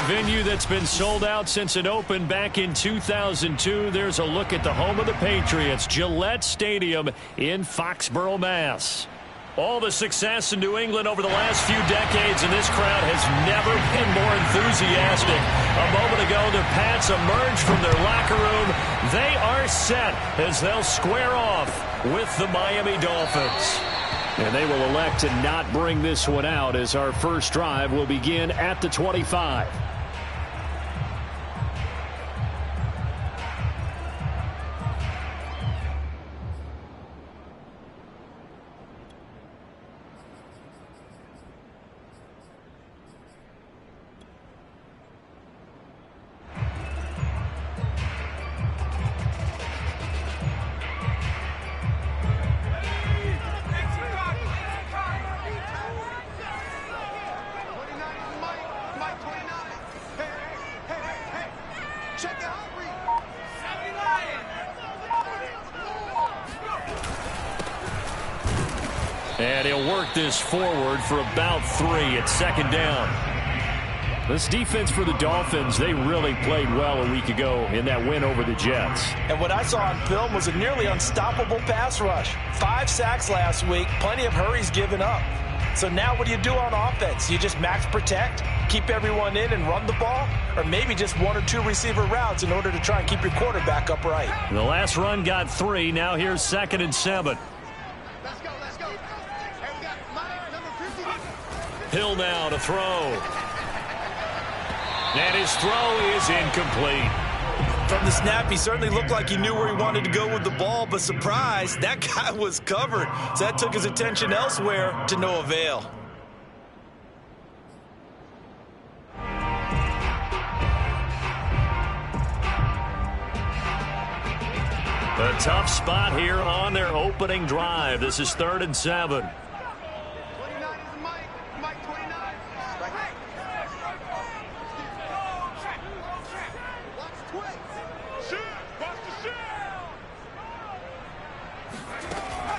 venue that's been sold out since it opened back in 2002. There's a look at the home of the Patriots, Gillette Stadium in Foxborough, Mass. All the success in New England over the last few decades, and this crowd has never been more enthusiastic. A moment ago, the Pats emerged from their locker room. They are set as they'll square off with the Miami Dolphins. And they will elect to not bring this one out as our first drive will begin at the 25. And he'll work this forward for about 3 at second down. This defense for the Dolphins, they really played well a week ago in that win over the Jets. And what I saw on film was a nearly unstoppable pass rush. 5 sacks last week, plenty of hurries given up. So now what do you do on offense? You just max protect, keep everyone in and run the ball? Or maybe just 1 or 2 receiver routes in order to try and keep your quarterback upright? The last run got 3. Now here's 2nd and 7. Hill now to throw. And his throw is incomplete. From the snap, he certainly looked like he knew where he wanted to go with the ball, but surprise, that guy was covered. So that took his attention elsewhere to no avail. A tough spot here on their opening drive. This is 3rd and 7.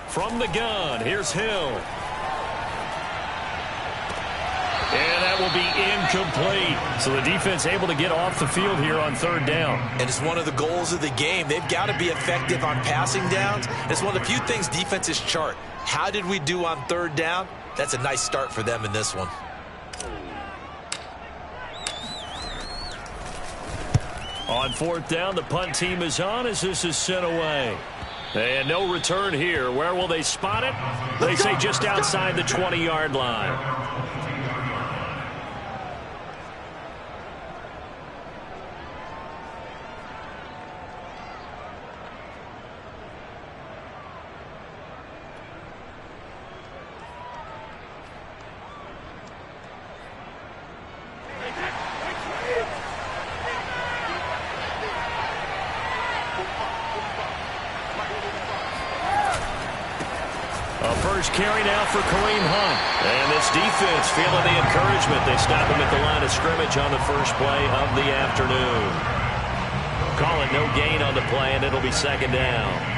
From the gun, here's Hill. And that will be incomplete. So the defense able to get off the field here on 3rd down. And it's one of the goals of the game. They've got to be effective on passing downs. It's one of the few things defenses chart. How did we do on 3rd down? That's a nice start for them in this one. On 4th down, the punt team is on as this is sent away. And no return here. Where will they spot it? They say just outside the 20-yard line. First carry now for Kareem Hunt. And this defense feeling the encouragement. They stop him at the line of scrimmage on the first play of the afternoon. Call it no gain on the play, and it'll be 2nd down.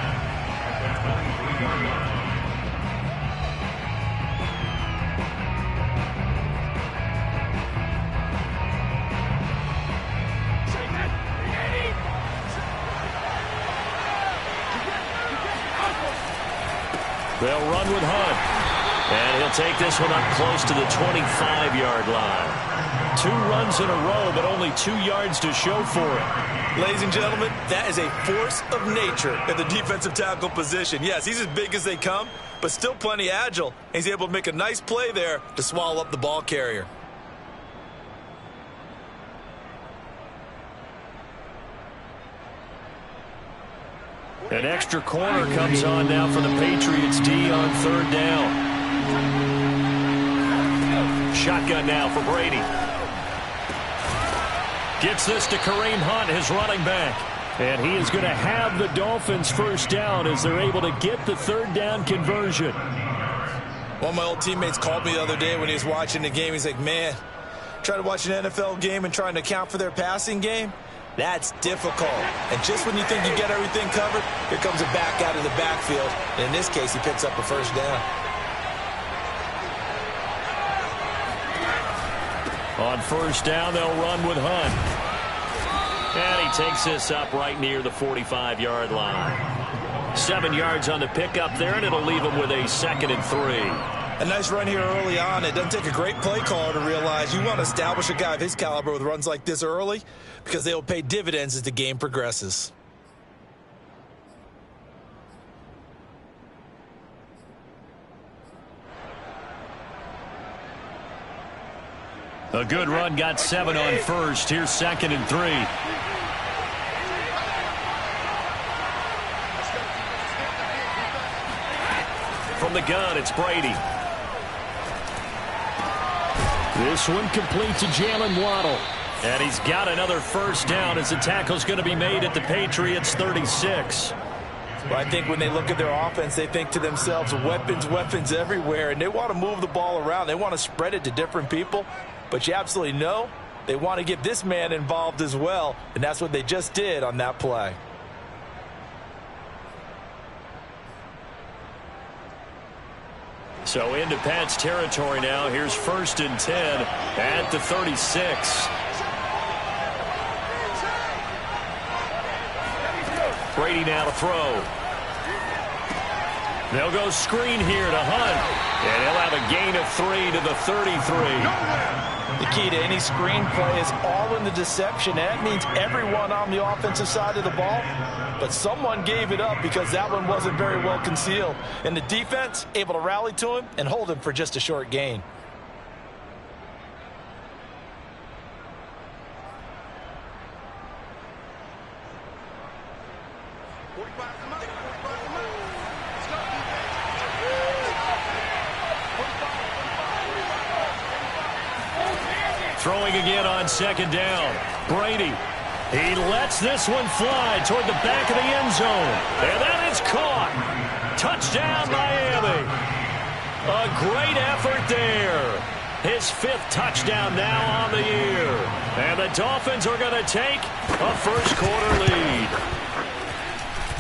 They'll run with Hunt. And he'll take this one up close to the 25-yard line. 2 runs in a row, but only 2 yards to show for it. Ladies and gentlemen, that is a force of nature at the defensive tackle position. Yes, he's as big as they come, but still plenty agile. He's able to make a nice play there to swallow up the ball carrier. An extra corner comes on now for the Patriots D on 3rd down. Shotgun now for Brady. Gets this to Kareem Hunt, his running back. And he is going to have the Dolphins first down as they're able to get the 3rd down conversion. One of my old teammates called me the other day when he was watching the game. He's like, man, trying to watch an NFL game and trying to account for their passing game? That's difficult. And just when you think you get everything covered, here comes a back out of the backfield. And in this case, he picks up a first down. On first down, they'll run with Hunt. And he takes this up right near the 45-yard line. 7 yards on the pickup there, and it'll leave him with a 2nd and 3. A nice run here early on. It doesn't take a great play caller to realize you want to establish a guy of his caliber with runs like this early because they will pay dividends as the game progresses. A good run, got 7 on first. Here's 2nd and 3. From the gun, it's Brady. This one complete to Jalen Waddle. And he's got another first down as the tackle's going to be made at the Patriots' 36. Well, I think when they look at their offense, they think to themselves, weapons, weapons everywhere, and they want to move the ball around. They want to spread it to different people. But you absolutely know they want to get this man involved as well, and that's what they just did on that play. So into Pat's territory now. Here's 1st and 10 at the 36. Brady now to throw. They'll go screen here to Hunt, and he'll have a gain of 3 to the 33. The key to any screen play is all in the deception. That means everyone on the offensive side of the ball, but someone gave it up because that one wasn't very well concealed. And the defense able to rally to him and hold him for just a short gain. Throwing again on 2nd down. Brady. He lets this one fly toward the back of the end zone. And that is caught. Touchdown, Miami. A great effort there. His 5th touchdown now on the year. And the Dolphins are going to take a first-quarter lead.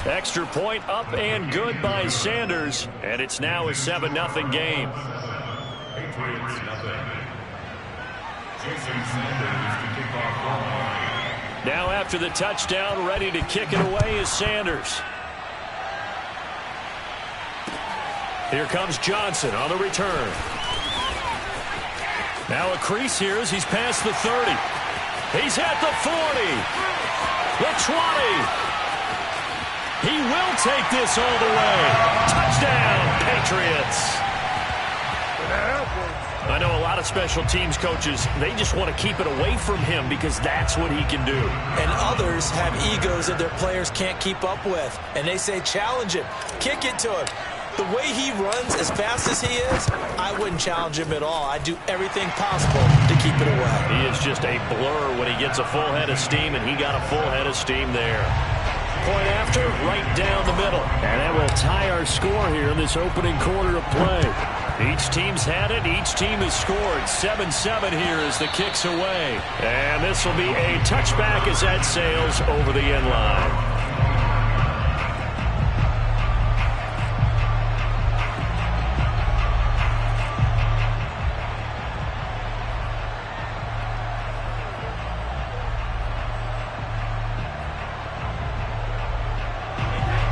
Extra point up and good by Sanders. And it's now a 7-0 game. Now after the touchdown, ready to kick it away is Sanders. Here comes Johnson on the return. Now a crease here as he's past the 30. He's at the 40. The 20. He will take this all the way. Touchdown, Patriots. I know a lot of special teams coaches, they just want to keep it away from him because that's what he can do. And others have egos that their players can't keep up with. And they say, challenge him, kick it to him. The way he runs as fast as he is, I wouldn't challenge him at all. I'd do everything possible to keep it away. He is just a blur when he gets a full head of steam, and he got a full head of steam there. Point after, right down the middle. And that will tie our score here in this opening quarter of play. Each team's had it. Each team has scored. 7-7 here as the kick's away. And this will be a touchback as that sails over the end line.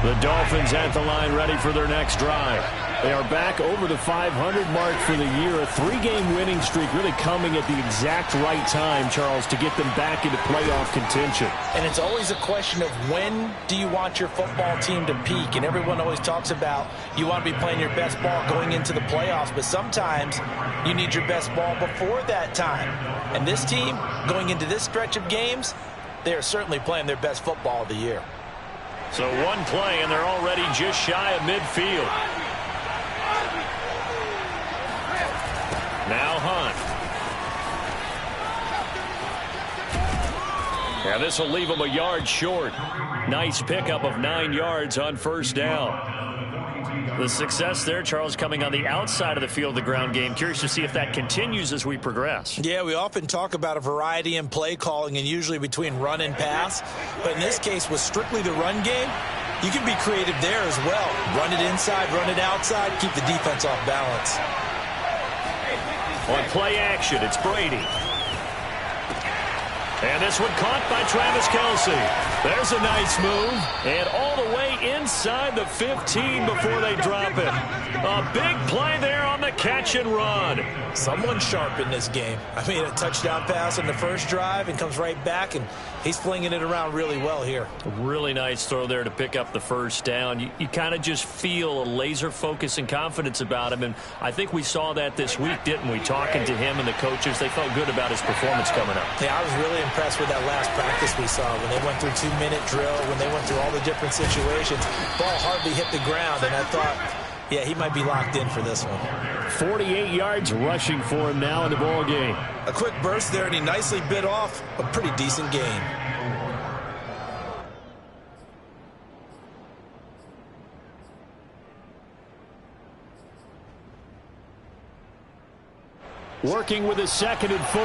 The Dolphins at the line ready for their next drive. They are back over the 500 mark for the year. A 3-game winning streak really coming at the exact right time, Charles, to get them back into playoff contention. And it's always a question of when do you want your football team to peak? And everyone always talks about you want to be playing your best ball going into the playoffs, but sometimes you need your best ball before that time. And this team, going into this stretch of games, they are certainly playing their best football of the year. So one play, and they're already just shy of midfield. Now Hunt. Yeah, this will leave him a yard short. Nice pickup of 9 yards on first down. The success there, Charles, coming on the outside of the field, the ground game. Curious to see if that continues as we progress. Yeah, we often talk about a variety in play calling and usually between run and pass. But in this case, with strictly the run game, you can be creative there as well. Run it inside, run it outside, keep the defense off balance. On play action, it's Brady. And this one caught by Travis Kelce. There's a nice move. And all the way inside the 15 before they drop it. A big play there on the catch and run. Someone sharp in this game. I mean, a touchdown pass on the first drive and comes right back, and he's flinging it around really well here. A really nice throw there to pick up the first down. You kind of just feel a laser focus and confidence about him, and I think we saw that this week, didn't we? Talking to him and the coaches, they felt good about his performance coming up. Yeah, I was really impressed with that last practice we saw when they went through 2-minute drill, when they went through all the different situations. Ball hardly hit the ground, and I thought, yeah, he might be locked in for this one. 48 yards rushing for him now in the ball game. A quick burst there, and he nicely bit off a pretty decent gain. Working with a 2nd and 4.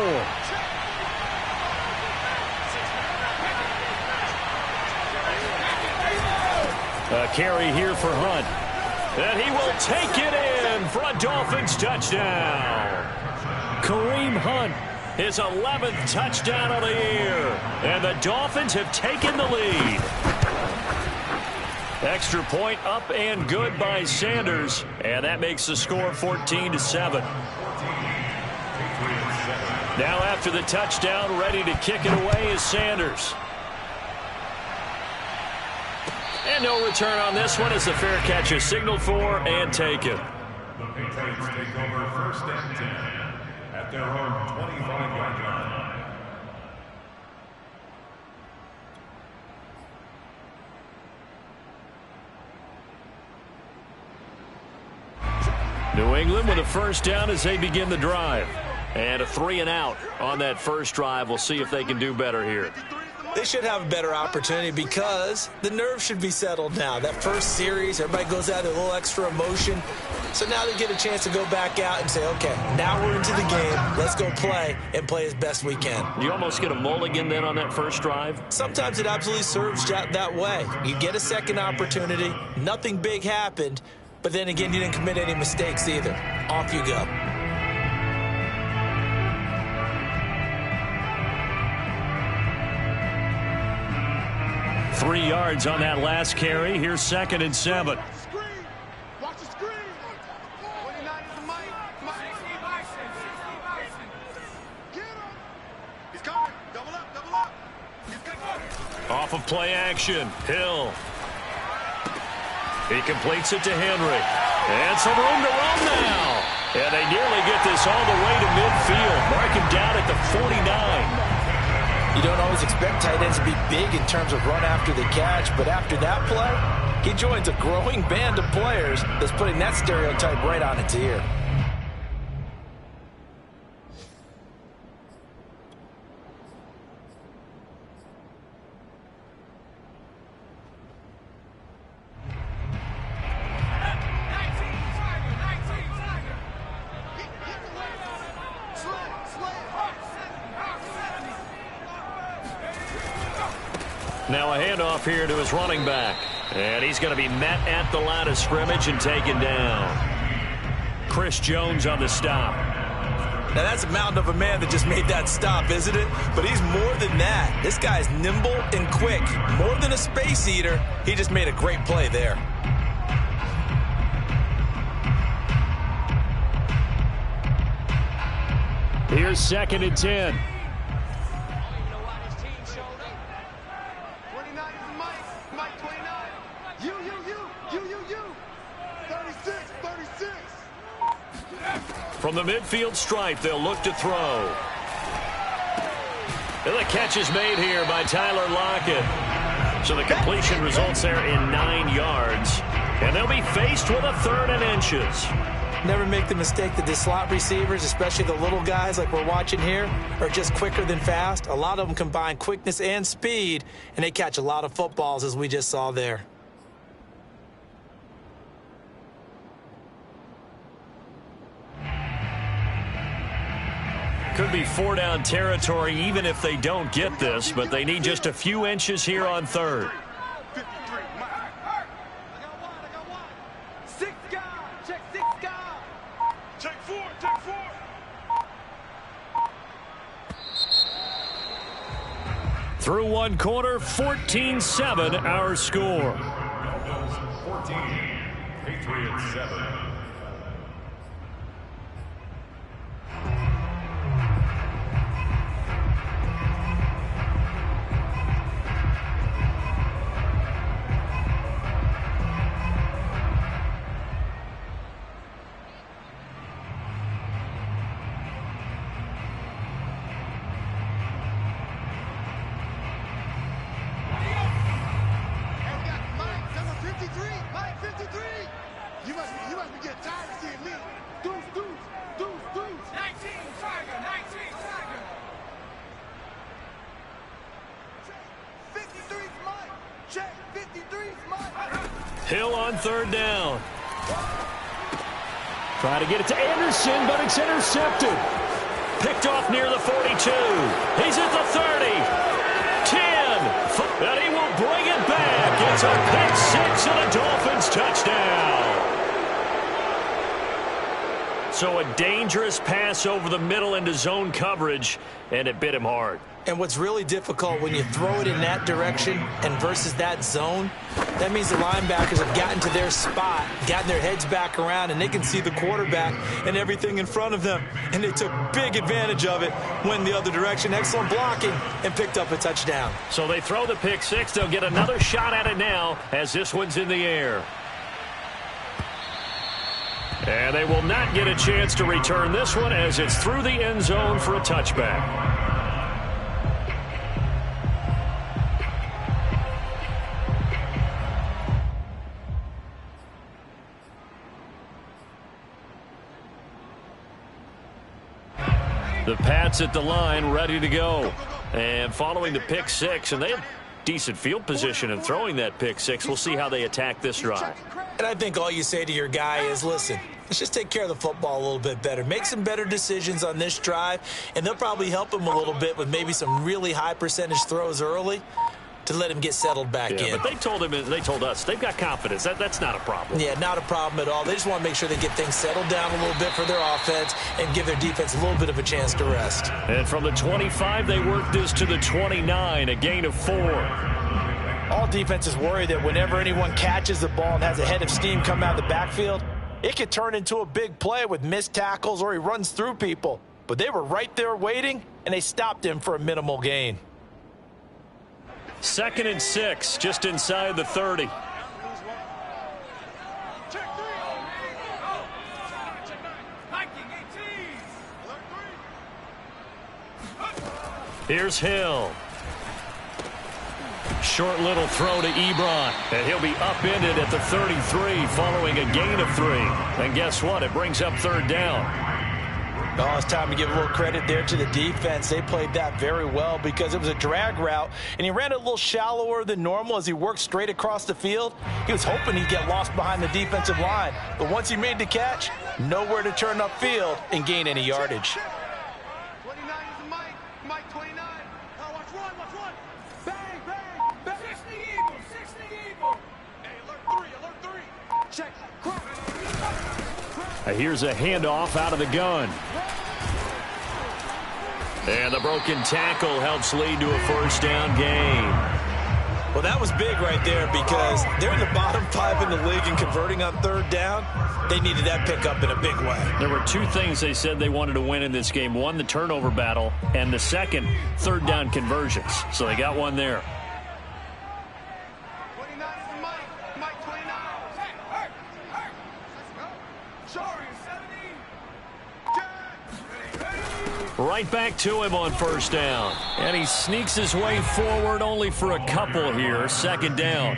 A carry here for Hunt. And he will take it in for a Dolphins touchdown. Kareem Hunt, his 11th touchdown of the year. And the Dolphins have taken the lead. Extra point up and good by Sanders. And that makes the score 14-7. Now after the touchdown, ready to kick it away is Sanders. And no return on this one as the fair catch is signaled for and taken. The Patriots take over 1st and 10 at their own 25-yard line. New England with a first down as they begin the drive. And a 3-and-out on that first drive. We'll see if they can do better here. They should have a better opportunity because the nerves should be settled now. That first series, everybody goes out with a little extra emotion. So now they get a chance to go back out and say, okay, now we're into the game. Let's go play and play as best we can. You almost get a mulligan then on that first drive? Sometimes it absolutely serves that way. You get a second opportunity. Nothing big happened. But then again, you didn't commit any mistakes either. Off you go. Three yards on that last carry. Here's 2nd and 7. Watch the screen. 29 is the mic. Get him. He's coming. Double up, double up. He's coming. Off of play action. Hill. He completes it to Henry. And some room to run now. And they nearly get this all the way to midfield. Mark him down at the 49. You don't always expect tight ends to be big in terms of run after the catch, but after that play, he joins a growing band of players that's putting that stereotype right on its ear. Now a handoff here to his running back. And he's going to be met at the line of scrimmage and taken down. Chris Jones on the stop. Now that's a mountain of a man that just made that stop, isn't it? But he's more than that. This guy's nimble and quick. More than a space eater. He just made a great play there. Here's 2nd and 10. From the midfield stripe, they'll look to throw. And the catch is made here by Tyler Lockett. So the completion results there in 9 yards. And they'll be faced with a 3rd and inches. Never make the mistake that the slot receivers, especially the little guys like we're watching here, are just quicker than fast. A lot of them combine quickness and speed, and they catch a lot of footballs, as we just saw there. Could be 4-down territory even if they don't get this, but they need just a few inches here on 3rd. 53, I got one. 6 guys, check 6 guys. Check 4, check 4. Through one quarter, 14-7 our score. Bills 14, Patriots 7. Hill on third down. Try to get it to Anderson, but it's intercepted. Picked off near the 42. He's at the 30. 10. And he will bring it back. It's a pick six and a Dolphins touchdown. So a dangerous pass over the middle into zone coverage, and it bit him hard. And what's really difficult when you throw it in that direction and versus that zone, that means the linebackers have gotten to their spot, gotten their heads back around, and they can see the quarterback and everything in front of them. And they took big advantage of it, went the other direction, excellent blocking, and picked up a touchdown. So they throw the pick six. They'll get another shot at it now as this one's in the air. And they will not get a chance to return this one as it's through the end zone for a touchback. The Pats at the line, ready to go. And following the pick six, and they have decent field position in throwing that pick six. We'll see how they attack this drive. And I think all you say to your guy is, listen, let's just take care of the football a little bit better. Make some better decisions on this drive, and they'll probably help him a little bit with maybe some really high percentage throws early to let him get settled back in. But they told us they've got confidence. That's not a problem. Yeah, not a problem at all. They just want to make sure they get things settled down a little bit for their offense and give their defense a little bit of a chance to rest. And from the 25, they work this to the 29, a gain of 4. All defenses worry that whenever anyone catches the ball and has a head of steam come out of the backfield, it could turn into a big play with missed tackles or he runs through people. But they were right there waiting, and they stopped him for a minimal gain. 2nd and 6, just inside the 30. Here's Hill. Short little throw to Ebron, and he'll be upended at the 33 following a gain of 3. And guess what? It brings up 3rd down. Oh, it's time to give a little credit there to the defense. They played that very well because it was a drag route, and he ran a little shallower than normal as he worked straight across the field. He was hoping he'd get lost behind the defensive line, but once he made the catch, nowhere to turn upfield and gain any yardage. 29 is Mike. Mike 29. Oh, watch one. Bang, bang, bang. 60 Eagle. Hey, alert 3. Check. Here's a handoff out of the gun. And the broken tackle helps lead to a 1st down gain. Well, that was big right there because they're in the bottom 5 in the league and converting on 3rd down. They needed that pickup in a big way. There were 2 things they said they wanted to win in this game. One, the turnover battle, and the second, 3rd down conversions. So they got one there. 29 is Mike. Mike 29. Hey. Let's go. Sorry, 70. Right back to him on 1st down. And he sneaks his way forward only for a couple here. 2nd down.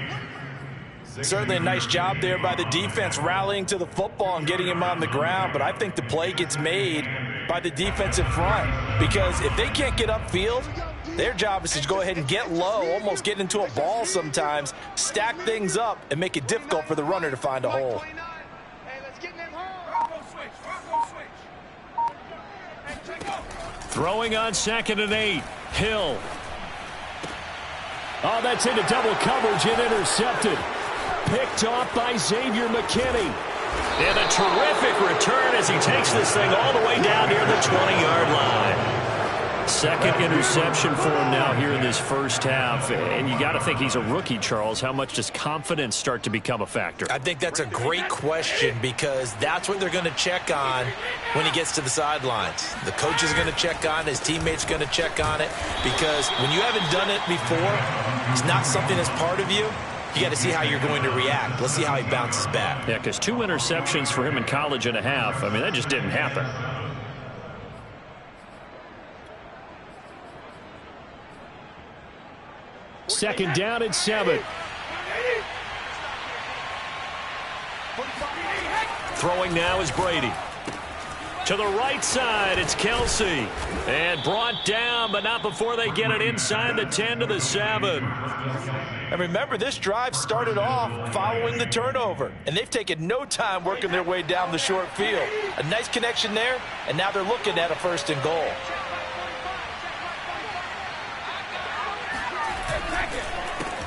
Certainly a nice job there by the defense rallying to the football and getting him on the ground, but I think the play gets made by the defensive front because if they can't get upfield, their job is to go ahead and get low, almost get into a ball sometimes, stack things up, and make it difficult for the runner to find a hole. Hey, let's get in them hole. Rocco switch. Throwing on 2nd and 8. Hill. Oh, that's into double coverage and intercepted. Picked off by Xavier McKinney. And a terrific return as he takes this thing all the way down near the 20-yard line. Second interception for him now here in this first half. And you got to think he's a rookie, Charles. How much does confidence start to become a factor? I think that's a great question because that's what they're going to check on when he gets to the sidelines. The coach is going to check on it. His teammates are going to check on it because when you haven't done it before, it's not something that's part of you. You got to see how you're going to react. Let's see how he bounces back. Yeah, because 2 interceptions for him in college and a half. I mean, that just didn't happen. Second down and 7. Throwing now is Brady. To the right side, it's Kelsey. And brought down, but not before they get it inside the 10 to the 7. And remember, this drive started off following the turnover. And they've taken no time working their way down the short field. A nice connection there, and now they're looking at a 1st and goal.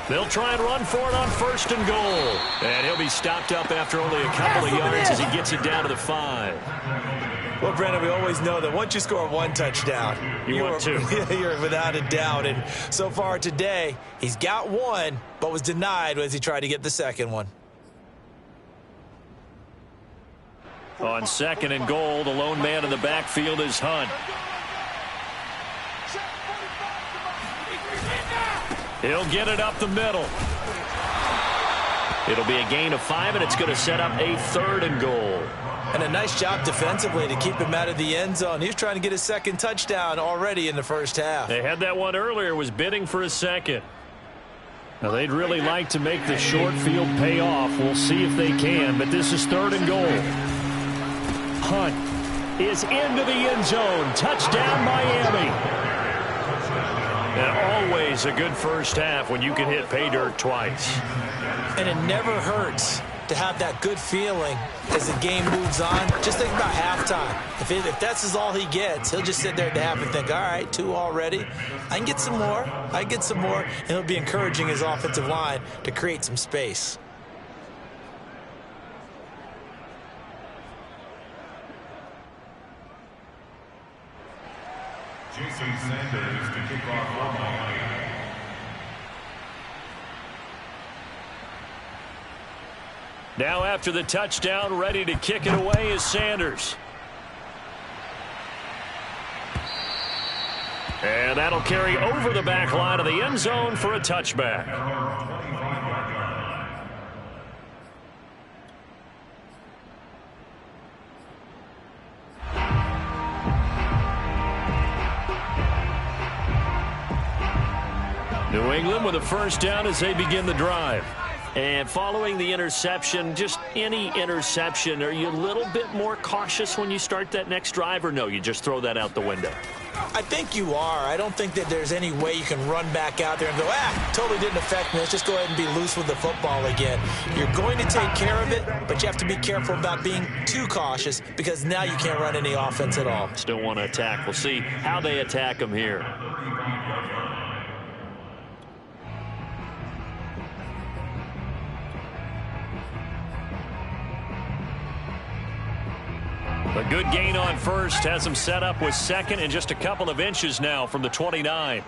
They'll try and run for it on 1st and goal. And he'll be stopped up after only a couple of yards as he gets it down to the 5. Well, Brandon, we always know that once you score 1 touchdown, you're without a doubt. And so far today, he's got 1, but was denied as he tried to get the 2nd one. On 2nd and goal, the lone man in the backfield is Hunt. He'll get it up the middle. It'll be a gain of 5, and it's going to set up a 3rd and goal. And a nice job defensively to keep him out of the end zone. He was trying to get his 2nd touchdown already in the first half. They had that one earlier, was bidding for a 2nd. Now, they'd really like to make the short field pay off. We'll see if they can, but this is 3rd and goal. Hunt is into the end zone. Touchdown, Miami. And always a good first half when you can hit pay dirt twice. And it never hurts to have that good feeling as the game moves on. Just think about halftime. If that's all he gets, he'll just sit there at the half and think, all right, 2 already. I can get some more. I can get some more. And he'll be encouraging his offensive line to create some space. Jason Sanders to kick off for Miami. Now after the touchdown, ready to kick it away is Sanders. And that'll carry over the back line of the end zone for a touchback. New England with a 1st down as they begin the drive. And following the interception, just any interception, are you a little bit more cautious when you start that next drive, or no, you just throw that out the window? I think you are. I don't think that there's any way you can run back out there and go, totally didn't affect me. Let's just go ahead and be loose with the football again. You're going to take care of it, but you have to be careful about being too cautious because now you can't run any offense at all. Still want to attack. We'll see how they attack them here. A good gain on 1st has him set up with 2nd and just a couple of inches now from the 29.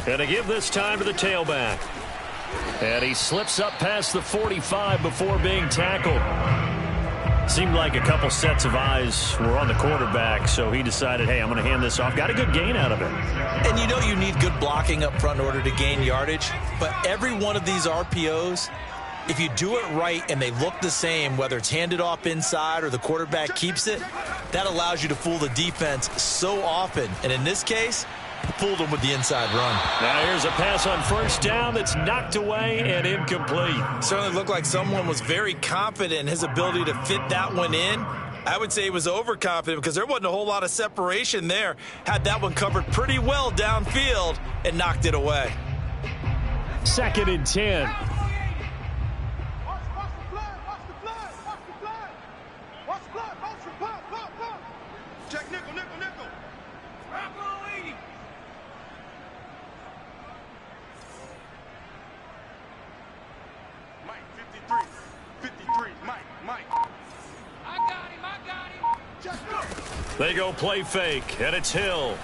And to give this time to the tailback. And he slips up past the 45 before being tackled. Seemed like a couple sets of eyes were on the quarterback, so he decided, hey, I'm going to hand this off. Got a good gain out of it. And you know you need good blocking up front in order to gain yardage, but every one of these RPOs, if you do it right and they look the same, whether it's handed off inside or the quarterback keeps it, that allows you to fool the defense so often. And in this case, fooled them with the inside run. Now here's a pass on 1st down that's knocked away and incomplete. Certainly looked like someone was very confident in his ability to fit that one in. I would say he was overconfident because there wasn't a whole lot of separation there. Had that one covered pretty well downfield and knocked it away. 2nd and 10. Check nickel, nickel, nickel. Mike, 53. 53, Mike. I got him. They go play fake, and it's Hill.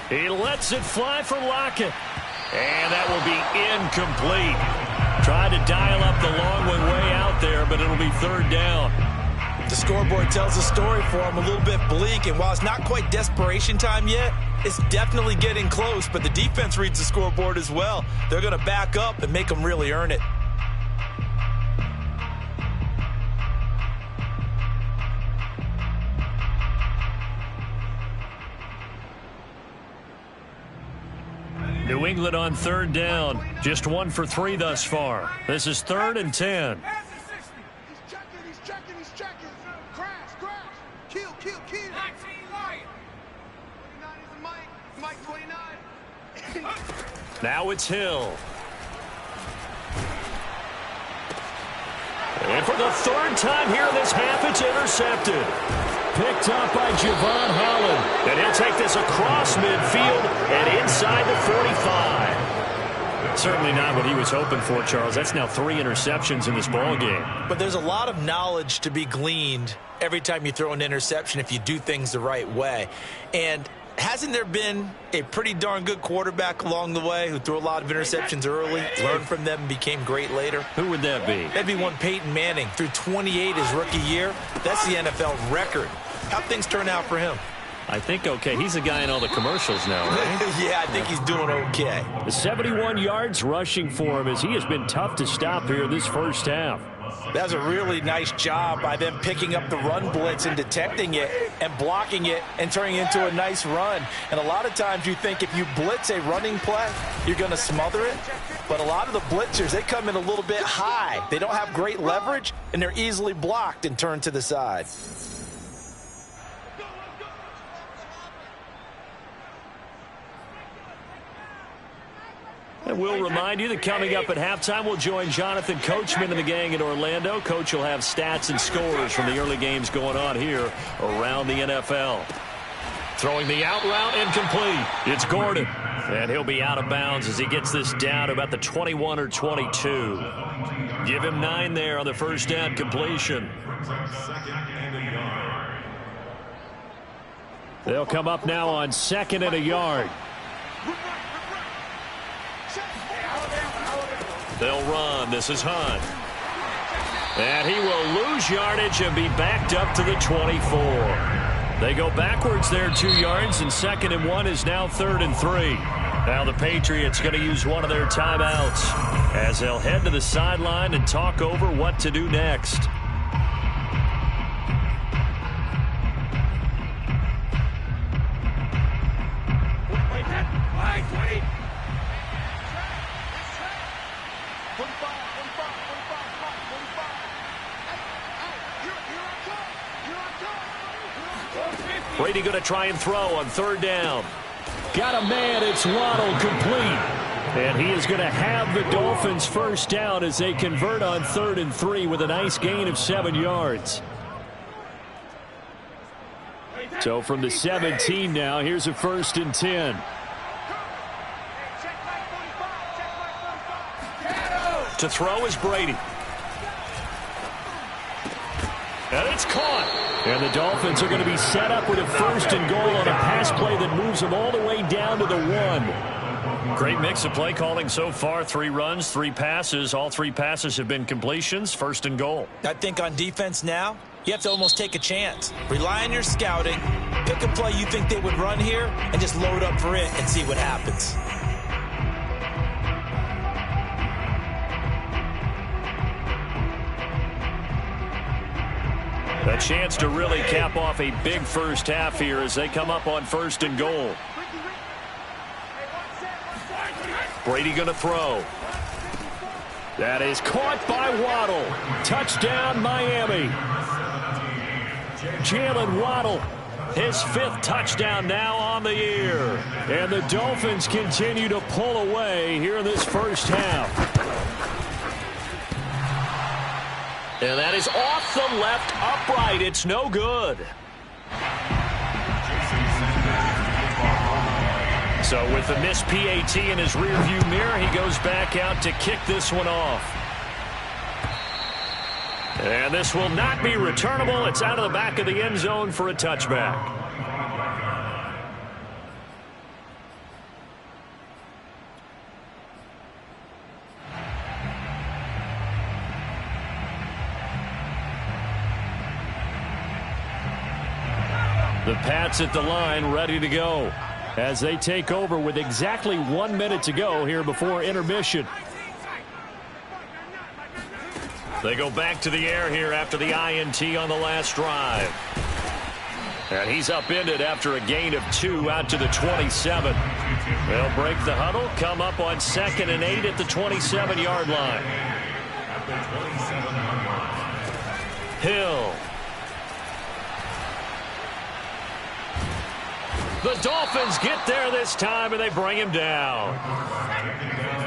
He lets it fly for Lockett. And that will be incomplete. Tried to dial up the long one way out there, but it'll be third down. The scoreboard tells the story for him, a little bit bleak, and while it's not quite desperation time yet, it's definitely getting close, but the defense reads the scoreboard as well. They're going to back up and make them really earn it. New England on third down. Just 1 for 3 thus far. This is 3rd and 10. He's checking. Crash. Kill. 19 Lion. 29 is Mike 29. Now it's Hill. And for the 3rd time here in this half, it's intercepted. Picked up by Javon Holland. And he'll take this across midfield and inside the 45. Certainly not what he was hoping for, Charles. That's now 3 interceptions in this ball game. But there's a lot of knowledge to be gleaned every time you throw an interception if you do things the right way. And hasn't there been a pretty darn good quarterback along the way who threw a lot of interceptions early, learned from them, and became great later? Who would that be? That'd be one Peyton Manning. Threw 28 his rookie year. That's the NFL record. How'd things turn out for him? I think okay. He's a guy in all the commercials now, right? Yeah, I think he's doing okay. The 71 yards rushing for him as he has been tough to stop here this first half. That's a really nice job by them picking up the run blitz and detecting it and blocking it and turning it into a nice run. And a lot of times you think if you blitz a running play, you're going to smother it. But a lot of the blitzers, they come in a little bit high. They don't have great leverage, and they're easily blocked and turned to the side. And we'll remind you that coming up at halftime, we'll join Jonathan Coachman and the gang in Orlando. Coach will have stats and scores from the early games going on here around the NFL. Throwing the out route incomplete. It's Gordon. And he'll be out of bounds as he gets this down to about the 21 or 22. Give him 9 there on the first down completion. They'll come up now on 2nd and a yard. They'll run. This is Hunt. And he will lose yardage and be backed up to the 24. They go backwards there 2 yards, and 2nd and 1 is now 3rd and 3. Now the Patriots going to use one of their timeouts as they'll head to the sideline and talk over what to do next. Brady going to try and throw on 3rd down. Got a man. It's Waddle, complete. And he is going to have the Dolphins first down as they convert on 3rd and 3 with a nice gain of 7 yards. So from the 17 now, here's a 1st and 10. To throw is Brady. And it's caught. And the Dolphins are going to be set up with a 1st and goal on a pass play that moves them all the way down to the 1. Great mix of play calling so far. 3 runs, 3 passes. All 3 passes have been completions. 1st and goal. I think on defense now, you have to almost take a chance. Rely on your scouting. Pick a play you think they would run here and just load up for it and see what happens. A chance to really cap off a big first half here as they come up on 1st and goal. Brady going to throw. That is caught by Waddle. Touchdown, Miami. Jalen Waddle, his 5th touchdown now on the year. And the Dolphins continue to pull away here in this first half. And that is off the left upright. It's no good. So with the missed PAT in his rearview mirror, he goes back out to kick this one off. And this will not be returnable. It's out of the back of the end zone for a touchback. The Pats at the line ready to go as they take over with exactly 1 minute to go here before intermission. They go back to the air here after the INT on the last drive. And he's upended after a gain of 2 out to the 27. They'll break the huddle, come up on 2nd and 8 at the 27-yard line. Hill. The Dolphins get there this time, and they bring him down.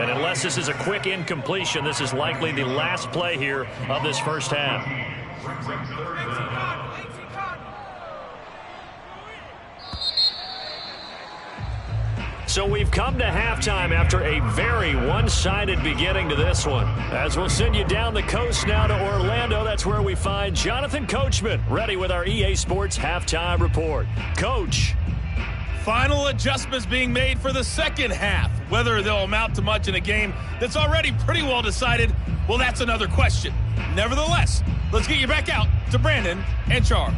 And unless this is a quick incompletion, this is likely the last play here of this first half. So we've come to halftime after a very one-sided beginning to this one. As we'll send you down the coast now to Orlando, that's where we find Jonathan Coachman, ready with our EA Sports Halftime Report. Coach. Final adjustments being made for the second half. Whether they'll amount to much in a game that's already pretty well decided, well, that's another question. Nevertheless, let's get you back out to Brandon and Charles.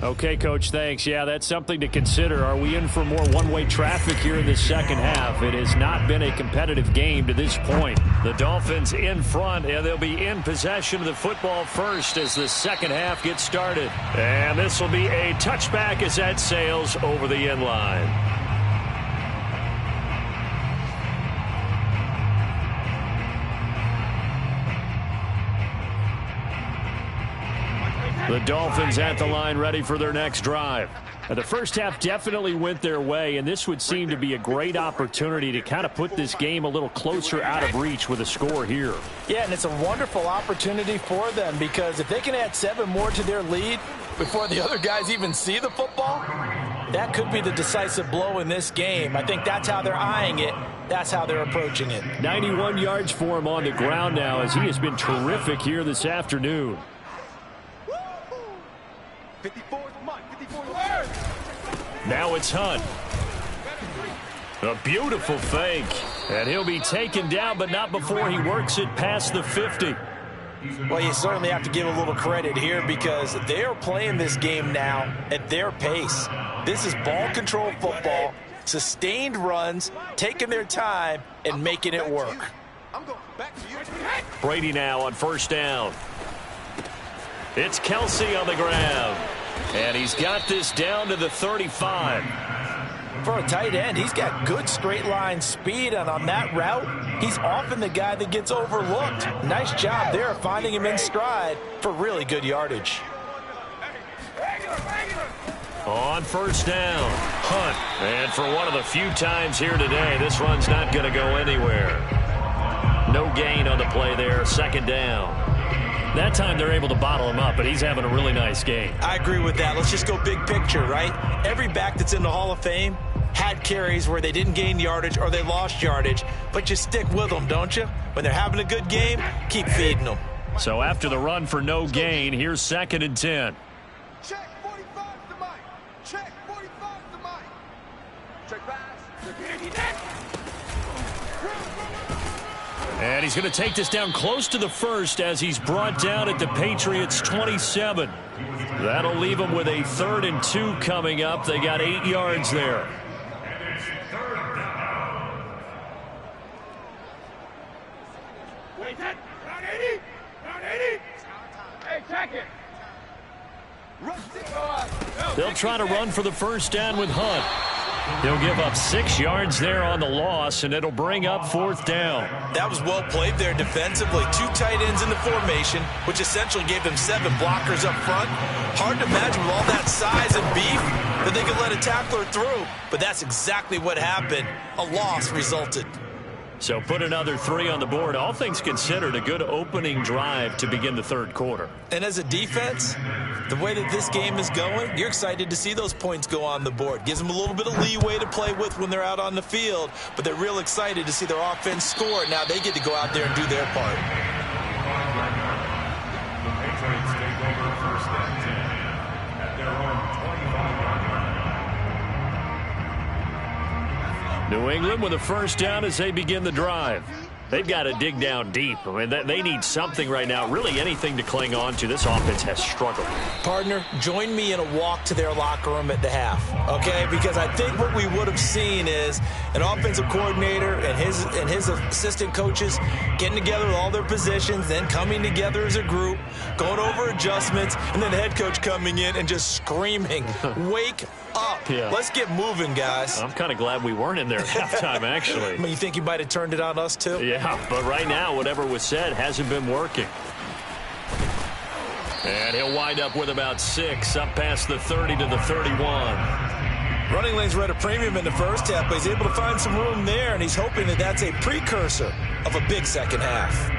Okay, Coach, thanks. Yeah, that's something to consider. Are we in for more one-way traffic here in the second half? It has not been a competitive game to this point. The Dolphins in front, and they'll be in possession of the football first as the second half gets started. And this will be a touchback as that sails over the end line. The Dolphins at the line ready for their next drive. Now, the first half definitely went their way, and this would seem to be a great opportunity to kind of put this game a little closer out of reach with a score here. Yeah, and it's a wonderful opportunity for them because if they can add 7 more to their lead before the other guys even see the football, that could be the decisive blow in this game. I think that's how they're eyeing it. That's how they're approaching it. 91 yards for him on the ground now as he has been terrific here this afternoon. 54 is Mike. 54 is Now it's Hunt. A beautiful fake. And he'll be taken down, but not before he works it past the 50. Well, you certainly have to give a little credit here because they are playing this game now at their pace. This is ball control football, sustained runs, taking their time, and making it work. I'm going back to you. Brady now on first down. It's Kelsey on the grab. And he's got this down to the 35. For a tight end, he's got good straight line speed, and on that route, he's often the guy that gets overlooked. Nice job there finding him in stride for really good yardage. On first down, Hunt. And for one of the few times here today, this run's not going to go anywhere. No gain on the play there, second down. That time they're able to bottle him up, but he's having a really nice game. I agree with that. Let's just go big picture, right? Every back that's in the Hall of Fame had carries where they didn't gain yardage or they lost yardage, but you stick with them, don't you? When they're having a good game, keep feeding them. So after the run for no gain, here's 2nd and 10. Check 45 to Mike. Check 45 to Mike. Check pass. And he's going to take this down close to the first as he's brought down at the Patriots' 27. That'll leave them with a 3rd and 2 coming up. They got 8 yards there. Wait, that. Round 80. Round 80. Hey, check it. They'll try to run for the first down with Hunt. He'll give up 6 yards there on the loss, and it'll bring up 4th down. That was well played there defensively. 2 tight ends in the formation, which essentially gave them 7 blockers up front. Hard to imagine with all that size and beef that they could let a tackler through, but that's exactly what happened. A loss resulted. So put another 3 on the board. All things considered, a good opening drive to begin the 3rd quarter. And as a defense, the way that this game is going, you're excited to see those points go on the board. Gives them a little bit of leeway to play with when they're out on the field, but they're real excited to see their offense score. Now they get to go out there and do their part. New England with a first down as they begin the drive. They've got to dig down deep. I mean, they need something right now, really anything to cling on to. This offense has struggled. Partner, join me in a walk to their locker room at the half, okay? Because I think what we would have seen is an offensive coordinator and his assistant coaches getting together with all their positions, then coming together as a group, going over adjustments, and then the head coach coming in and just screaming, wake up. Yeah. Let's get moving, guys. I'm kind of glad we weren't in there at halftime, actually. I mean, you think you might have turned it on us, too? Yeah, but right now, whatever was said hasn't been working. And he'll wind up with about 6, up past the 30 to the 31. Running lanes were at a premium in the first half, but he's able to find some room there, and he's hoping that that's a precursor of a big second half.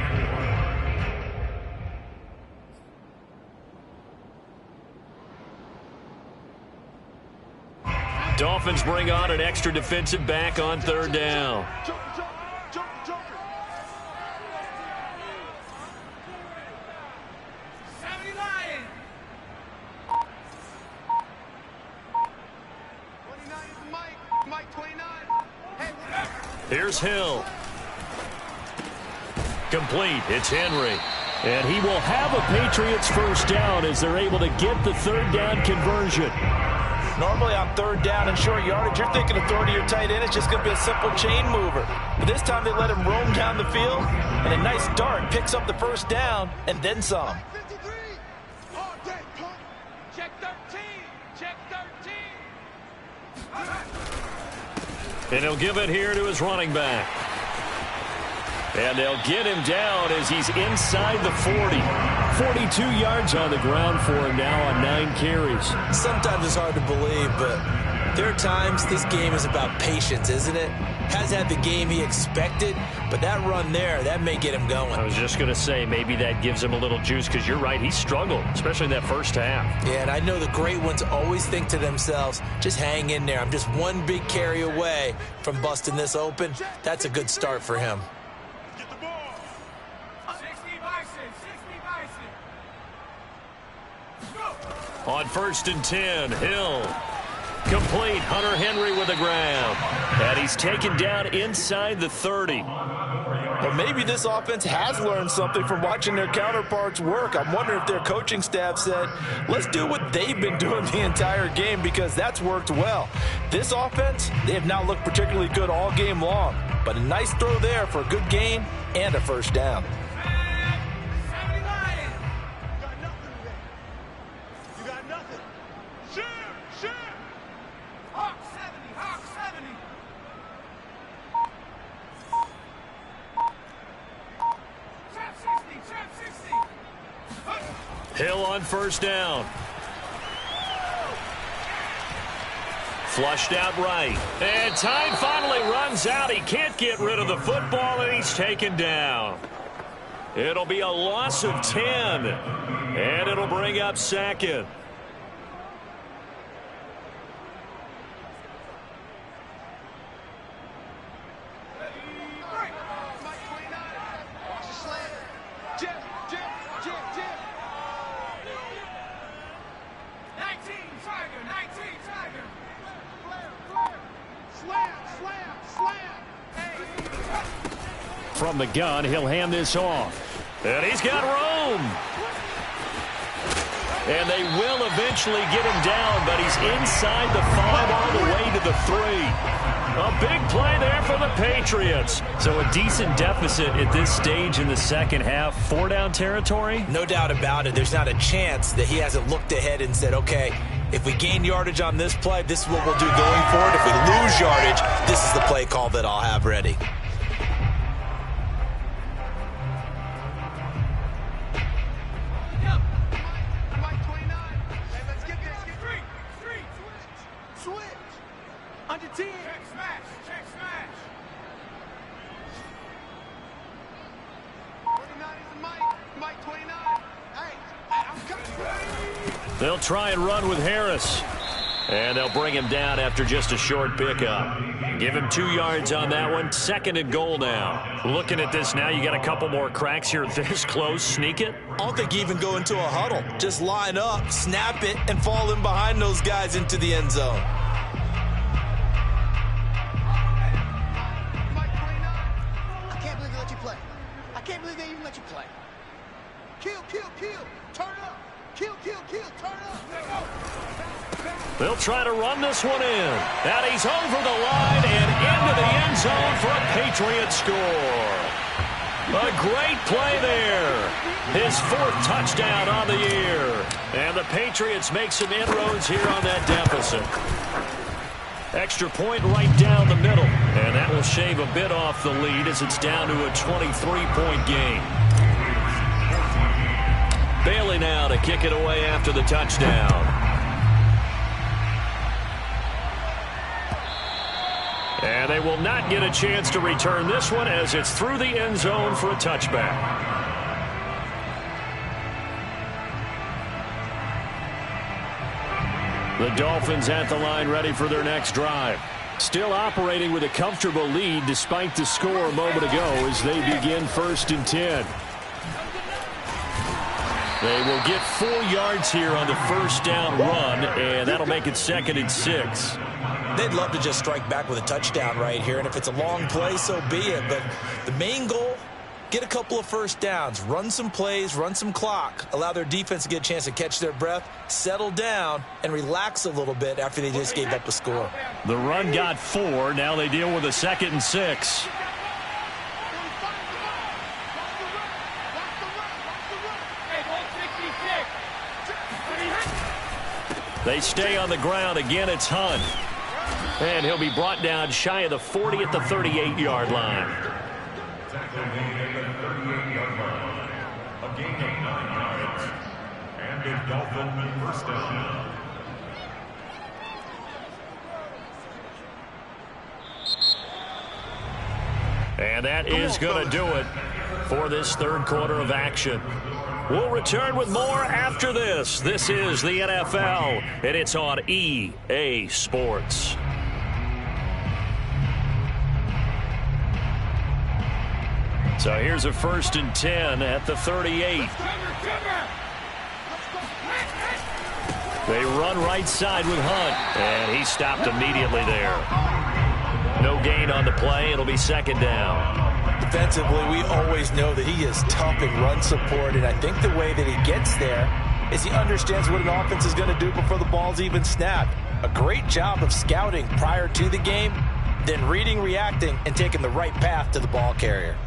Dolphins bring on an extra defensive back on third down. Here's Hill. Complete. It's Henry. And he will have a Patriots first down as they're able to get the third down conversion. Normally on third down and short yardage, you're thinking of throwing to your tight end. It's just going to be a simple chain mover. But this time they let him roam down the field, and a nice dart picks up the first down and then some. Check 13. Check 13. And he'll give it here to his running back. And they'll get him down as he's inside the 40. 42 yards on the ground for him now on 9 carries. Sometimes it's hard to believe, but there are times this game is about patience, isn't it? Hasn't had the game he expected, but that run there, that may get him going. I was just going to say, maybe that gives him a little juice, because you're right, he struggled, especially in that first half. Yeah, and I know the great ones always think to themselves, just hang in there. I'm just one big carry away from busting this open. That's a good start for him. Get the ball. 60 Bison. 60 Bison. Go. On 1st and 10, Hill. Complete. Hunter Henry with the grab. And he's taken down inside the 30. Well, maybe this offense has learned something from watching their counterparts work. I'm wondering if their coaching staff said, let's do what they've been doing the entire game, because that's worked well. This offense, they have not looked particularly good all game long. But a nice throw there for a good gain and a first down. You got nothing. Shoot. Hawk 70. Trap 60. Hill on first down. Flushed out right. And time finally runs out. He can't get rid of the football, and he's taken down. It'll be a loss of 10. And it'll bring up second. From the gun, he'll hand this off. And he's got room. And they will eventually get him down, but he's inside the 5 all the way to the 3. A big play there for the Patriots. So a decent deficit at this stage in the second half. 4-down territory? No doubt about it. There's not a chance that he hasn't looked ahead and said, okay, if we gain yardage on this play, this is what we'll do going forward. If we lose yardage, this is the play call that I'll have ready. They'll try and run with Harris. And they'll bring him down after just a short pickup. Give him 2 yards on that one. 2nd and goal now. Looking at this now, you got a couple more cracks here this close. Sneak it? I don't think you even go into a huddle. Just line up, snap it, and fall in behind those guys into the end zone. They'll try to run this one in. And he's over the line and into the end zone for a Patriots score. A great play there. His 4th touchdown on the year. And the Patriots make some inroads here on that deficit. Extra point right down the middle. And that will shave a bit off the lead as it's down to a 23-point game. Bailey now to kick it away after the touchdown. And they will not get a chance to return this one as it's through the end zone for a touchback. The Dolphins at the line ready for their next drive. Still operating with a comfortable lead despite the score a moment ago as they begin 1st and 10. They will get 4 yards here on the 1st down run, and that'll make it 2nd and 6. They'd love to just strike back with a touchdown right here, and if it's a long play, so be it. But the main goal, get a couple of 1st downs, run some plays, run some clock, allow their defense to get a chance to catch their breath, settle down, and relax a little bit after they just gave up a score. The run got 4. Now they deal with a 2nd and 6. They stay on the ground. Again, it's Hunt. And he'll be brought down shy of the 40 at the 38-yard line. Tackle made at the 38-yard line. A gain of 9 yards. And a Dolphin 1st down. And that is going to do it for this 3rd quarter of action. We'll return with more after this. This is the NFL, and it's on EA Sports. So here's a 1st and 10 at the 38. They run right side with Hunt, and he stopped immediately there. No gain on the play. It'll be 2nd down. Defensively, we always know that he is tough in run support, and I think the way that he gets there is he understands what an offense is going to do before the ball's even snapped. A great job of scouting prior to the game, then reading, reacting, and taking the right path to the ball carrier.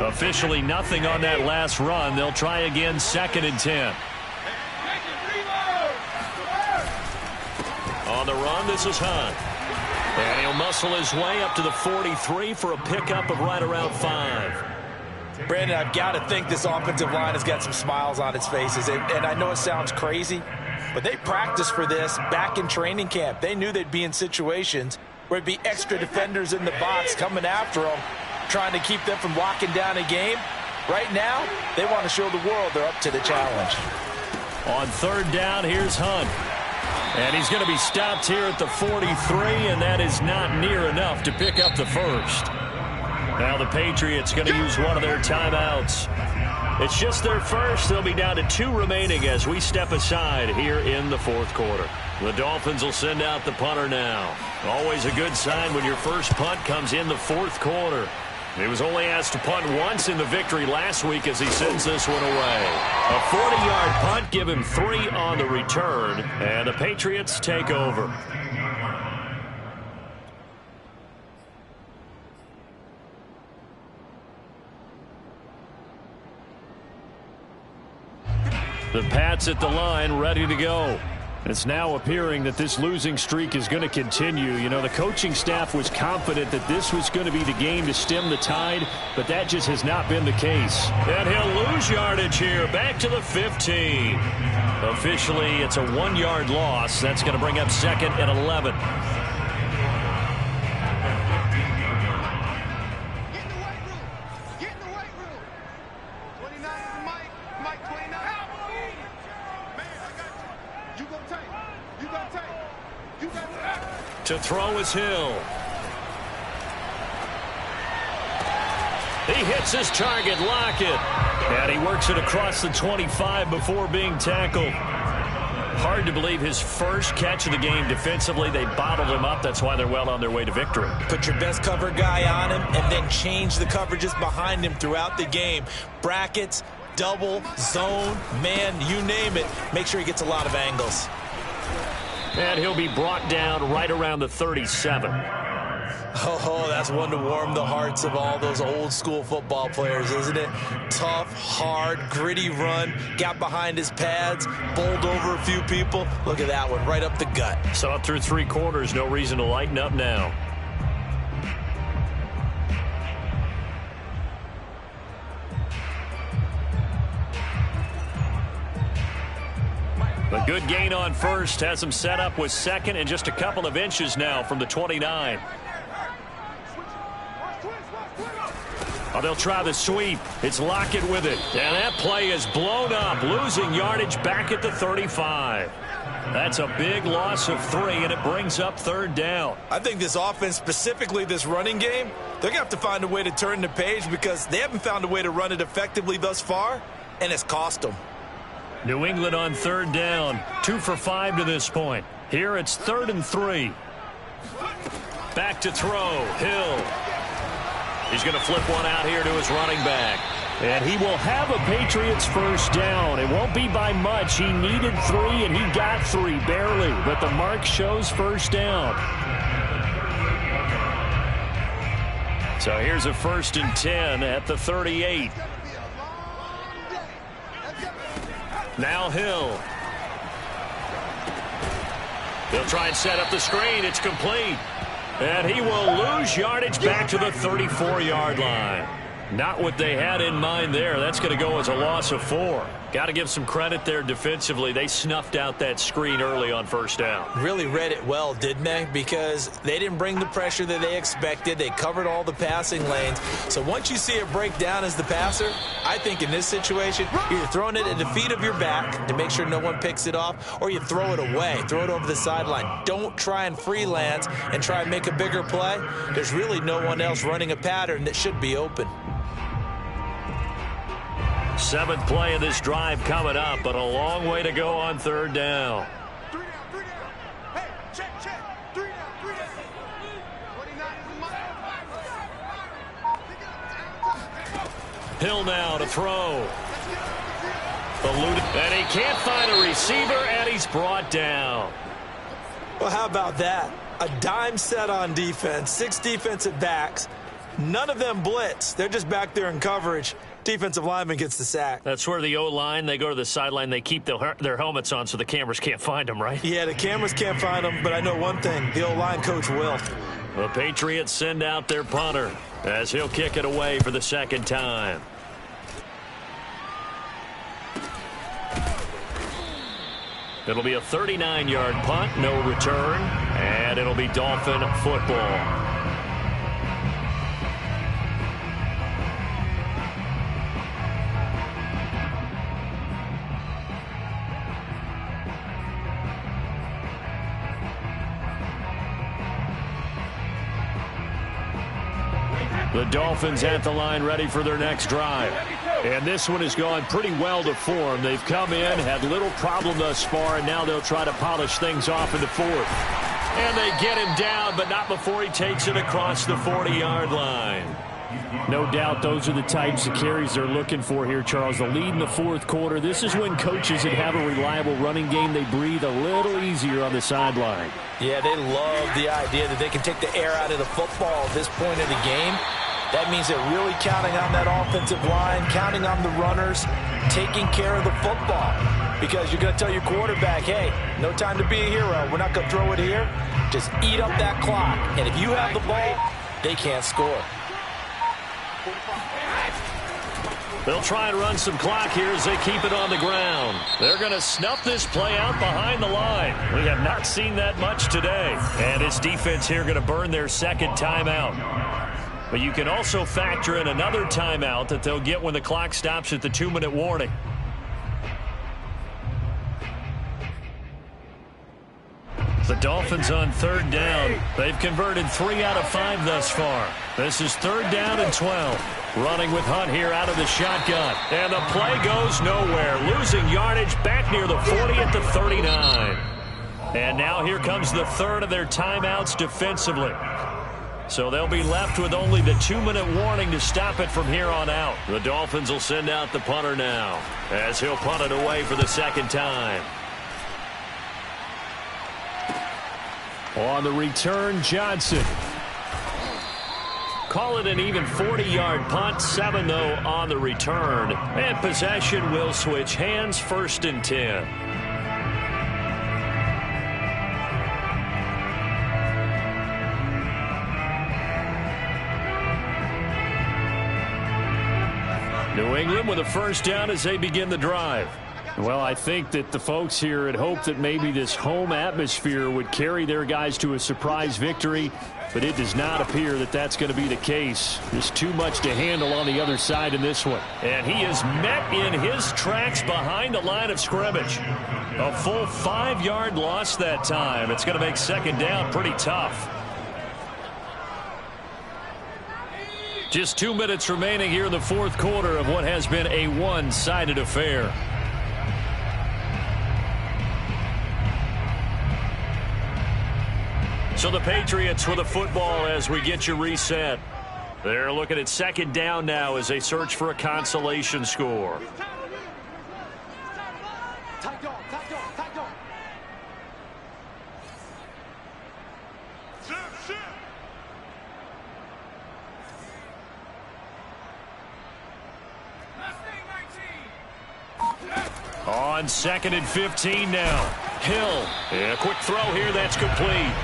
Officially nothing on that last run. They'll try again 2nd and 10. On the run, this is Hunt. And he'll muscle his way up to the 43 for a pickup of right around 5. Brandon, I've got to think this offensive line has got some smiles on its faces. And I know it sounds crazy, but they practiced for this back in training camp. They knew they'd be in situations where it'd be extra defenders in the box coming after them, trying to keep them from locking down a game. Right now, they want to show the world they're up to the challenge. On 3rd down, here's Hunt. And he's going to be stopped here at the 43, and that is not near enough to pick up the 1st. Now the Patriots going to use one of their timeouts. It's just their 1st. They'll be down to 2 remaining as we step aside here in the 4th quarter. The Dolphins will send out the punter now. Always a good sign when your first punt comes in the 4th quarter. He was only asked to punt once in the victory last week as he sends this one away. A 40-yard punt, give him 3 on the return, and the Patriots take over. The Pats at the line, ready to go. It's now appearing that this losing streak is going to continue. You know, the coaching staff was confident that this was going to be the game to stem the tide, but that just has not been the case. And he'll lose yardage here, back to the 15. Officially, it's a 1-yard loss. That's going to bring up 2nd and 11. To throw is Hill. He hits his target, Lockett. And he works it across the 25 before being tackled. Hard to believe his first catch of the game defensively. They bottled him up. That's why they're well on their way to victory. Put your best cover guy on him and then change the coverages behind him throughout the game. Brackets, double, zone, man, you name it. Make sure he gets a lot of angles. And he'll be brought down right around the 37. Oh, that's one to warm the hearts of all those old school football players, isn't it? Tough, hard, gritty run, got behind his pads, bowled over a few people. Look at that one, right up the gut. So up through 3 quarters, no reason to lighten up now. A good gain on first has him set up with second and just a couple of inches now from the 29. Oh, they'll try the sweep. It's Lockett with it. And that play is blown up, losing yardage back at the 35. That's a big loss of 3, and it brings up 3rd down. I think this offense, specifically this running game, they're going to have to find a way to turn the page because they haven't found a way to run it effectively thus far, and it's cost them. New England on 3rd down, 2 for 5 to this point. Here it's 3rd and 3. Back to throw, Hill. He's going to flip one out here to his running back. And he will have a Patriots first down. It won't be by much. He needed 3, and he got 3, barely. But the mark shows first down. So here's a 1st and 10 at the 38. Now Hill. He'll try and set up the screen. It's complete. And he will lose yardage back to the 34-yard line. Not what they had in mind there. That's going to go as a loss of 4. Got to give some credit there defensively. They snuffed out that screen early on first down. Really read it well, didn't they? Because they didn't bring the pressure that they expected. They covered all the passing lanes. So once you see it break down as the passer, I think in this situation, you're throwing it at the feet of your back to make sure no one picks it off, or you throw it away. Throw it over the sideline. Don't try and freelance and try and make a bigger play. There's really no one else running a pattern that should be open. 7th play of this drive coming up, but a long way to go on 3rd down. 3 down, 3 down. Hey, check. 3 down, 3 down. 29 is the Hill now to throw. And he can't find a receiver, and he's brought down. Well, how about that? A dime set on defense, 6 defensive backs. None of them blitz. They're just back there in coverage. Defensive lineman gets the sack. That's where the O-line, they go to the sideline, they keep their helmets on so the cameras can't find them, right? Yeah, the cameras can't find them, but I know one thing. The O-line coach will. The Patriots send out their punter as he'll kick it away for the 2nd time. It'll be a 39-yard punt, no return, and it'll be Dolphin football. The Dolphins at the line ready for their next drive. And this one has gone pretty well to form. They've come in, had little problem thus far, and now they'll try to polish things off in the 4th. And they get him down, but not before he takes it across the 40-yard line. No doubt those are the types of carries they're looking for here, Charles. The lead in the 4th quarter. This is when coaches that have a reliable running game, they breathe a little easier on the sideline. Yeah, they love the idea that they can take the air out of the football at this point of the game. That means they're really counting on that offensive line, counting on the runners, taking care of the football. Because you're going to tell your quarterback, hey, no time to be a hero. We're not going to throw it here. Just eat up that clock. And if you have the ball, they can't score. They'll try and run some clock here as they keep it on the ground. They're going to snuff this play out behind the line. We have not seen that much today. And his defense here going to burn their 2nd timeout. But you can also factor in another timeout that they'll get when the clock stops at the 2-minute warning. The Dolphins on 3rd down. They've converted 3 out of 5 thus far. This is 3rd down and 12. Running with Hunt here out of the shotgun. And the play goes nowhere. Losing yardage back near the 40 at the 39. And now here comes the third of their timeouts defensively. So they'll be left with only the 2-minute warning to stop it from here on out. The Dolphins will send out the punter now as he'll punt it away for the second time. On the return, Johnson. Call it an even 40-yard punt, 7 though on the return. And possession will switch hands, 1st and 10. New England with a first down as they begin the drive. Well, I think that the folks here had hoped that maybe this home atmosphere would carry their guys to a surprise victory, but it does not appear that that's going to be the case. There's too much to handle on the other side in this one. And he is met in his tracks behind the line of scrimmage. A full 5-yard loss that time. It's going to make second down pretty tough. Just 2 minutes remaining here in the fourth quarter of what has been a one-sided affair. So the Patriots with the football as we get you reset. They're looking at second down now as they search for a consolation score. On 2nd and 15 now. Hill. A quick throw here. That's complete.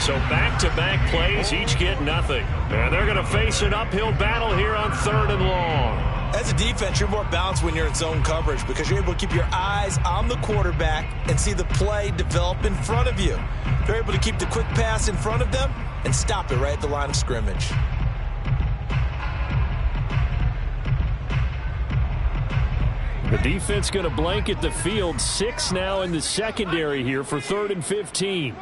So back-to-back plays, each get nothing. And they're going to face an uphill battle here on 3rd and long. As a defense, you're more balanced when you're in zone coverage because you're able to keep your eyes on the quarterback and see the play develop in front of you. You're able to keep the quick pass in front of them and stop it right at the line of scrimmage. The defense going to blanket the field. 6 now in the secondary here for 3rd and 15.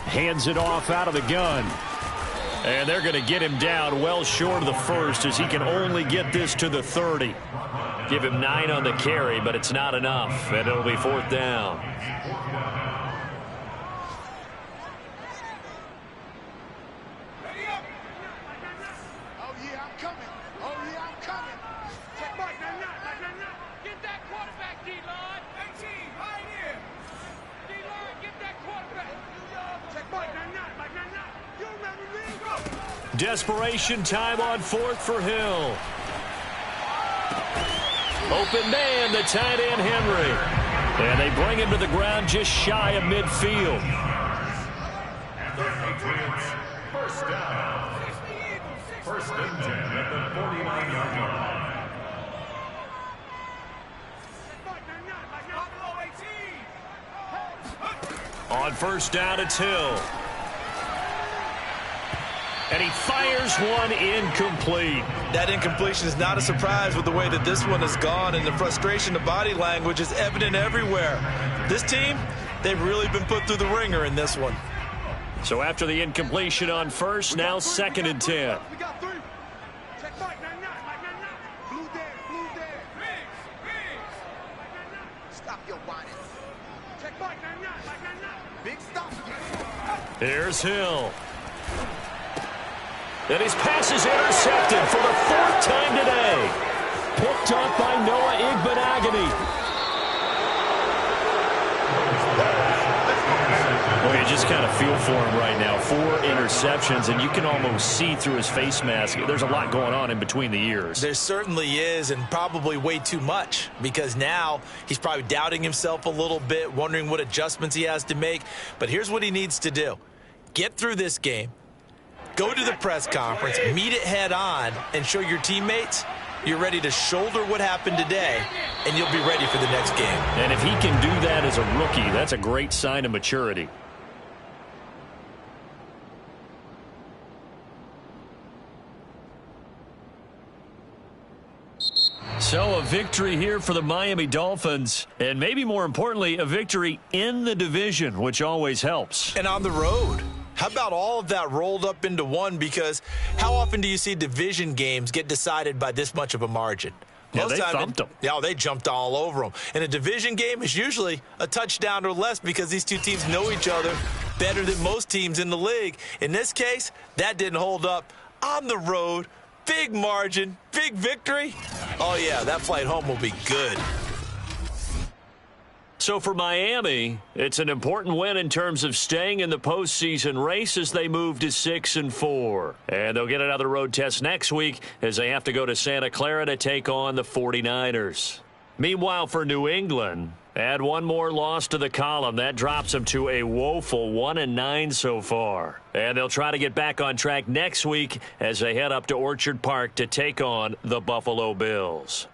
Hands it off out of the gun. And they're going to get him down well short of the first as he can only get this to the 30. Give him 9 on the carry, but it's not enough. And it'll be 4th down. Desperation time on 4th for Hill. Open man, the tight end Henry. And they bring him to the ground just shy of midfield. And the Patriots, first down. 1st and 10 at the 49-yard line. On 1st down, it's Hill. And he fires one incomplete. That incompletion is not a surprise with the way that this one has gone, and the frustration, the body language is evident everywhere. This team, they've really been put through the ringer in this one. So after the incompletion on 1st, now 2nd and 10. We got 3. Check back, 9-9. Blue there. Biggs. Stop your whining. Check back, 9-9. Big stop. Here's Hill. And his pass is intercepted for the 4th time today. Picked off by Noah Igbenogany. Well, you just kind of feel for him right now. 4 interceptions, and you can almost see through his face mask. There's a lot going on in between the ears. There certainly is, and probably way too much, because now he's probably doubting himself a little bit, wondering what adjustments he has to make. But here's what he needs to do. Get through this game. Go to the press conference, meet it head on, and show your teammates you're ready to shoulder what happened today, and you'll be ready for the next game. And if he can do that as a rookie, that's a great sign of maturity. So a victory here for the Miami Dolphins, and maybe more importantly, a victory in the division, which always helps. And on the road. How about all of that rolled up into one? Because how often do you see division games get decided by this much of a margin? Yeah, they thumped them. Yeah, they jumped all over them. And a division game is usually a touchdown or less because these two teams know each other better than most teams in the league. In this case, that didn't hold up. On the road, big margin, big victory. Oh, yeah, that flight home will be good. So for Miami, it's an important win in terms of staying in the postseason race as they move to 6-4. And they'll get another road test next week as they have to go to Santa Clara to take on the 49ers. Meanwhile, for New England, add one more loss to the column. That drops them to a woeful 1-9 so far. And they'll try to get back on track next week as they head up to Orchard Park to take on the Buffalo Bills.